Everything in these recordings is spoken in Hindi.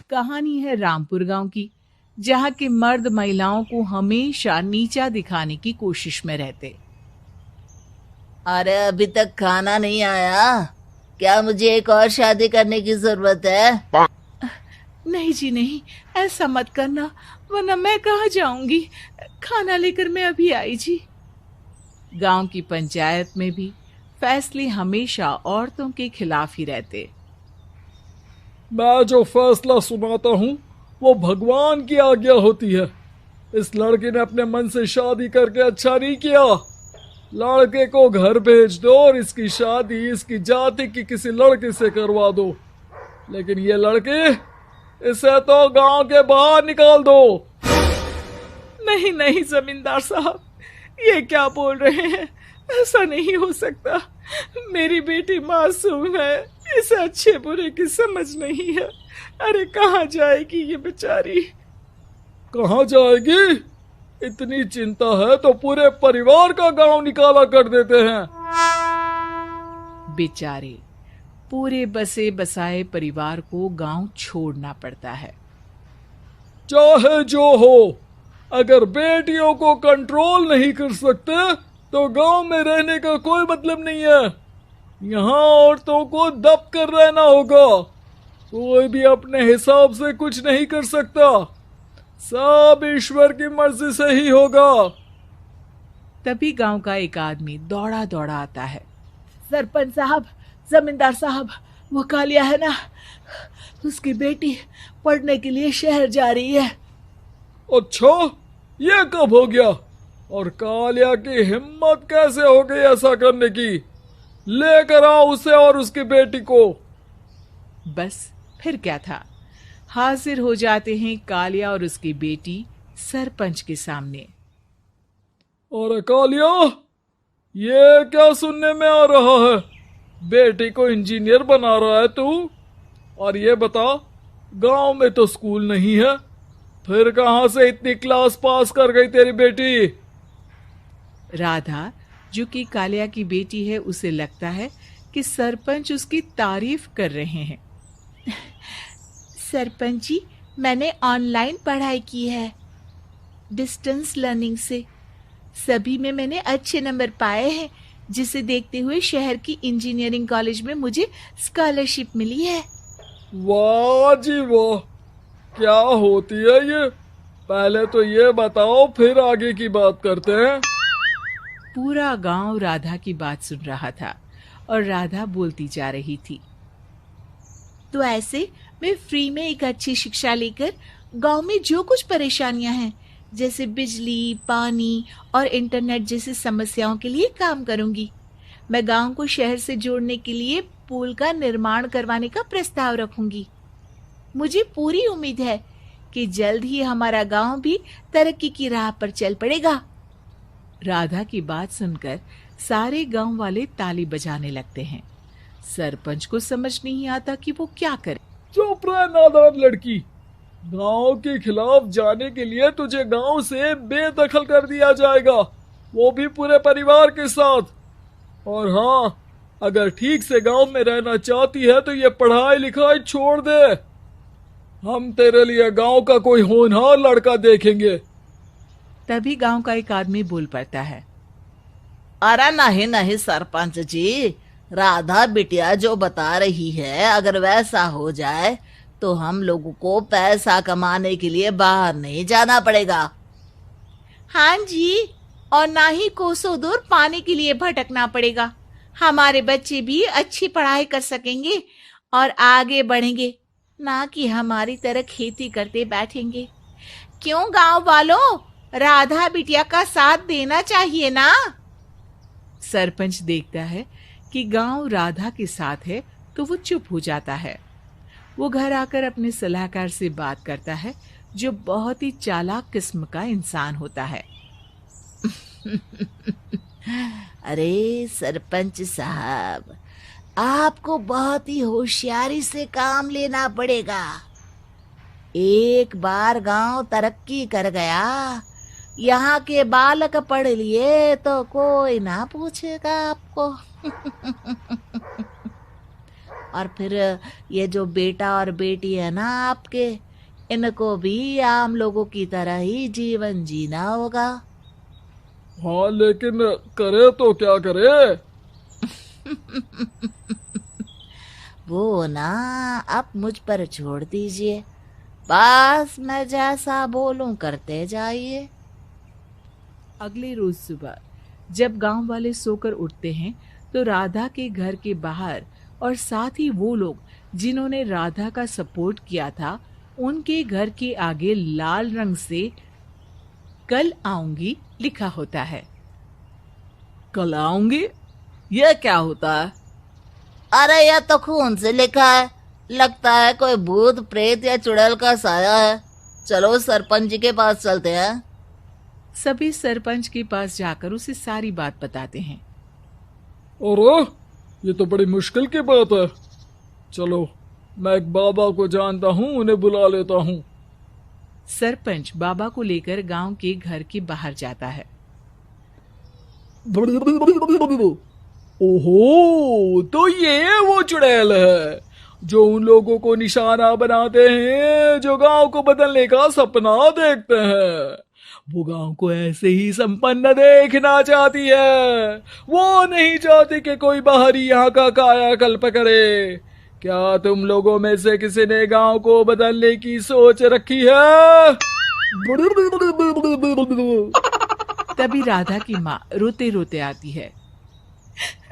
कहानी है रामपुर गांव की, जहां के मर्द महिलाओं को हमेशा नीचा दिखाने की कोशिश में रहते। अरे अभी तक खाना नहीं आया। क्या मुझे एक और शादी करने की जरूरत है? नहीं जी नहीं, ऐसा मत करना, वरना मैं कहाँ जाऊंगी। खाना लेकर मैं अभी आई जी। गांव की पंचायत में भी फैसले हमेशा औरतों के खिलाफ ही रहते। मैं जो फैसला सुनाता हूँ वो भगवान की आज्ञा होती है। इस लड़के ने अपने मन से शादी करके अच्छा नहीं किया। लड़के को घर भेज दो और इसकी शादी इसकी जाति की किसी लड़के से करवा दो। लेकिन ये लड़की, इसे तो गांव के बाहर निकाल दो। नहीं नहीं जमींदार साहब, ये क्या बोल रहे हैं? ऐसा नहीं हो सकता। मेरी बेटी मासूम है, इसे अच्छे बुरे की समझ नहीं है। अरे कहाँ जाएगी ये बेचारी? कहाँ जाएगी? इतनी चिंता है तो पूरे परिवार का गांव निकाला कर देते हैं। बेचारे पूरे बसे बसाए परिवार को गांव छोड़ना पड़ता है। चाहे जो हो, अगर बेटियों को कंट्रोल नहीं कर सकते तो गांव में रहने का कोई मतलब नहीं है। यहाँ औरतों को दब कर रहना होगा। कोई भी अपने हिसाब से कुछ नहीं कर सकता। सब ईश्वर की मर्जी से ही होगा। तभी गांव का एक आदमी दौड़ा दौड़ा आता है। सरपंच साहब, जमींदार साहब, वो कालिया है ना, उसकी बेटी पढ़ने के लिए शहर जा रही है। अच्छा, ये कब हो गया? और कालिया की हिम्मत कैसे हो गई ऐसा करने की? लेकर आओ उसे और उसकी बेटी को। बस फिर क्या था, हाजिर हो जाते हैं कालिया और उसकी बेटी सरपंच के सामने। और कालिया, ये क्या सुनने में आ रहा है? बेटी को इंजीनियर बना रहा है तू? और ये बता, गांव में तो स्कूल नहीं है, फिर कहां से इतनी क्लास पास कर गई तेरी बेटी? राधा, जो कि कालिया की बेटी है, उसे लगता है कि सरपंच उसकी तारीफ कर रहे हैं। सरपंच जी, मैंने ऑनलाइन पढ़ाई की है, डिस्टेंस लर्निंग से। सभी में मैंने अच्छे नंबर पाए हैं, जिसे देखते हुए शहर की इंजीनियरिंग कॉलेज में मुझे स्कॉलरशिप मिली है। वाह जी वाह, क्या होती है ये? पहले तो ये बताओ, फिर आगे की बात करते हैं। पूरा गांव राधा की बात सुन रहा था और राधा बोलती जा रही थी। तो ऐसे मैं फ्री में एक अच्छी शिक्षा लेकर गांव में जो कुछ परेशानियां हैं, जैसे बिजली, पानी और इंटरनेट जैसी समस्याओं के लिए काम करूंगी। मैं गांव को शहर से जोड़ने के लिए पुल का निर्माण करवाने का प्रस्ताव रखूंगी। मुझे पूरी उम्मीद है कि जल्द ही हमारा गांव भी तरक्की की राह पर चल पड़ेगा। राधा की बात सुनकर सारे गांव वाले ताली बजाने लगते हैं। सरपंच को समझ नहीं आता कि वो क्या करे। चुप रह नादान लड़की। गांव के खिलाफ जाने के लिए तुझे गांव से बेदखल कर दिया जाएगा, वो भी पूरे परिवार के साथ। और हाँ, अगर ठीक से गांव में रहना चाहती है तो ये पढ़ाई लिखाई छोड़ दे। हम तेरे लिए गांव का कोई होनहार लड़का देखेंगे। तभी गांव का एक आदमी बोल पड़ता है। अरे नहीं नहीं सरपंच जी, राधा बिटिया जो बता रही है, अगर वैसा हो जाए तो हम लोगों को पैसा कमाने के लिए बाहर नहीं जाना पड़ेगा। हाँ जी, और ना ही कोसों दूर पानी के लिए भटकना पड़ेगा। हमारे बच्चे भी अच्छी पढ़ाई कर सकेंगे और आगे बढ़ेंगे, ना कि हमारी तरह खेती करते बैठेंगे। क्यों गांव वालों, राधा बिटिया का साथ देना चाहिए ना। सरपंच देखता है कि गांव राधा के साथ है तो वो चुप हो जाता है। वो घर आकर अपने सलाहकार से बात करता है, जो बहुत ही चालाक किस्म का इंसान होता है। अरे सरपंच साहब, आपको बहुत ही होशियारी से काम लेना पड़ेगा। एक बार गांव तरक्की कर गया, यहाँ के बालक पढ़ लिए तो कोई ना पूछेगा आपको। और फिर ये जो बेटा और बेटी है ना आपके, इनको भी आम लोगों की तरह ही जीवन जीना होगा। हाँ, लेकिन करे तो क्या करे? वो ना आप मुझ पर छोड़ दीजिए, बस मैं जैसा बोलूं करते जाइए। अगले रोज सुबह जब गांव वाले सोकर उठते हैं तो राधा के घर के बाहर और साथ ही वो लोग जिन्होंने राधा का सपोर्ट किया था उनके घर के आगे लाल रंग से कल आऊंगी लिखा होता है। कल आऊंगी, ये क्या होता है? अरे यह तो खून से लिखा है, लगता है कोई भूत प्रेत या चुड़ैल का साया है। चलो सरपंच जी के पास चलते हैं। सभी सरपंच के पास जाकर उसे सारी बात बताते हैं। अरे ये तो बड़ी मुश्किल की बात है। चलो, मैं एक बाबा को जानता हूँ, उन्हें बुला लेता हूँ। सरपंच बाबा को लेकर गांव के घर के बाहर जाता है। ओहो, तो ये वो चुड़ैल है जो उन लोगों को निशाना बनाते हैं जो गांव को बदलने का सपना देखते हैं। वो गांव को ऐसे ही संपन्न देखना चाहती है। वो नहीं चाहती कि कोई बाहरी यहाँ का कायाकल्प करे। क्या तुम लोगों में से किसी ने गांव को बदलने की सोच रखी है? तभी राधा की माँ रोते रोते आती है।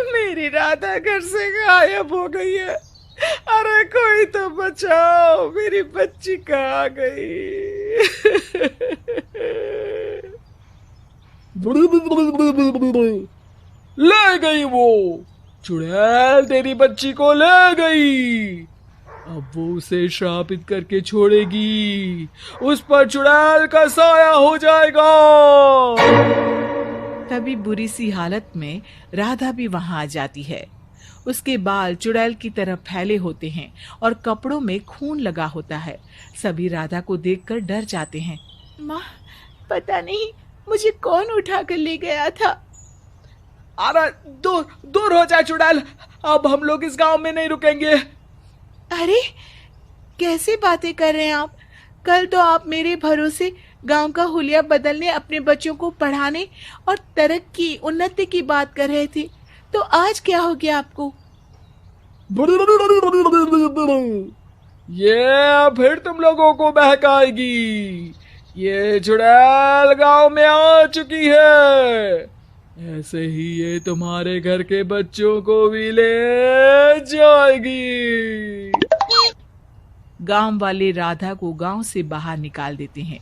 मेरी राधा घर से गायब हो गई है। अरे कोई तो बचाओ, मेरी बच्ची कहाँ गई? ले गई वो चुड़ैल, तेरी बच्ची को ले गई। अब वो उसे श्रापित करके छोड़ेगी, उस पर चुड़ैल का साया हो जाएगा। तभी बुरी सी हालत में राधा भी वहां आ जाती है। उसके बाल चुड़ैल की तरह फैले होते हैं और कपड़ों में खून लगा होता है। सभी राधा को देखकर डर जाते हैं। माँ, पता नहीं मुझे कौन उठा कर ले गया था। अरे दूर दूर हो जा चुड़ैल, अब हम लोग इस गांव में नहीं रुकेंगे। अरे कैसे बातें कर रहे हैं आप? कल तो आप मेरे भरोसे गांव का हुलिया बदलने, अपने बच्चों को पढ़ाने और तरक्की उन्नति की बात कर रहे थे, तो आज क्या हो गया आपको? ये फिर तुम लोगों को बहकाएगी। ये चुड़ैल गांव में आ चुकी है, ऐसे ही ये तुम्हारे घर के बच्चों को भी ले जाएगी। गांव वाले राधा को गांव से बाहर निकाल देते हैं।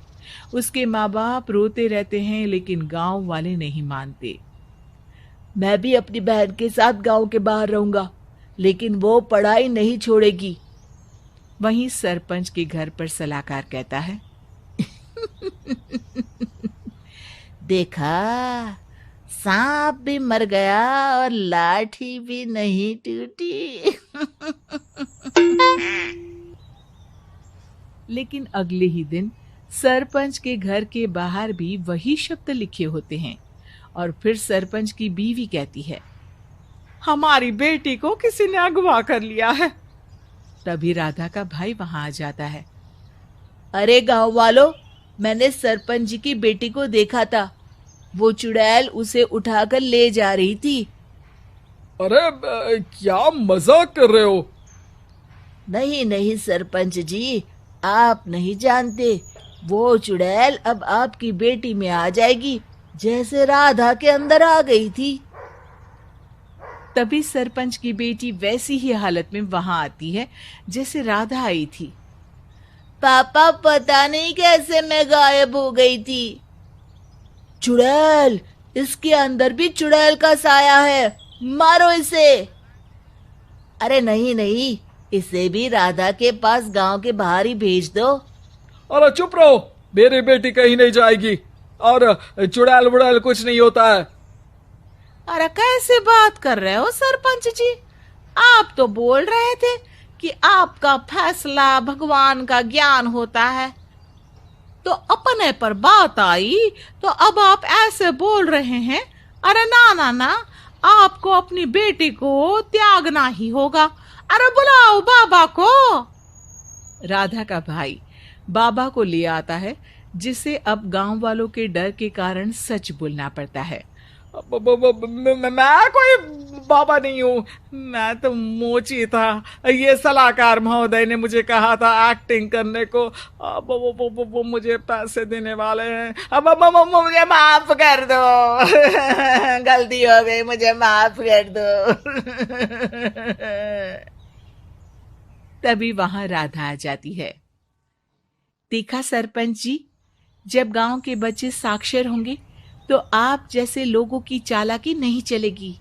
उसके माँ बाप रोते रहते हैं लेकिन गांव वाले नहीं मानते। मैं भी अपनी बहन के साथ गांव के बाहर रहूंगा, लेकिन वो पढ़ाई नहीं छोड़ेगी। वहीं सरपंच के घर पर सलाहकार कहता है। देखा, सांप भी मर गया और लाठी भी नहीं टूटी। लेकिन अगले ही दिन सरपंच के घर के बाहर भी वही शब्द लिखे होते हैं और फिर सरपंच की बीवी कहती है, हमारी बेटी को किसी ने अगवा कर लिया है। तभी राधा का भाई वहां आ जाता है। अरे गांव वालों, मैंने सरपंच जी की बेटी को देखा था, वो चुड़ैल उसे उठाकर ले जा रही थी। अरे क्या मजाक कर रहे हो? नहीं नहीं सरपंच जी, आप नहीं जानते, वो चुड़ैल अब आपकी बेटी में आ जाएगी, जैसे राधा के अंदर आ गई थी। तभी सरपंच की बेटी वैसी ही हालत में वहां आती है जैसे राधा आई थी। पापा, पता नहीं कैसे मैं गायब हो गई थी। चुड़ैल, इसके अंदर भी चुड़ैल का साया है, मारो इसे। अरे नहीं नहीं, इसे भी राधा के पास गांव के बाहर ही भेज दो। अरे चुप रहो, मेरी बेटी कहीं नहीं जाएगी और चुड़ैल वुड़ैल कुछ नहीं होता है। अरे कैसे बात कर रहे हो सरपंच जी? आप तो बोल रहे थे कि आपका फैसला भगवान का ज्ञान होता है, तो अपने पर बात आई तो अब आप ऐसे बोल रहे हैं। अरे ना ना ना, आपको अपनी बेटी को त्यागना ही होगा। अरे बुलाओ बाबा को। राधा का भाई बाबा को ले आता है, जिसे अब गांव वालों के डर के कारण सच बोलना पड़ता है। मैं कोई बाबा नहीं हूँ, मैं तो मोची था। ये सलाहकार महोदय ने मुझे कहा था एक्टिंग करने को। अब वो मुझे पैसे देने वाले हैं। अब मुझे माफ कर दो। गलती हो गई, मुझे माफ कर दो। तभी वहां राधा आ जाती है। देखा सरपंच जी, जब गांव के बच्चे साक्षर होंगे तो आप जैसे लोगों की चालाकी नहीं चलेगी।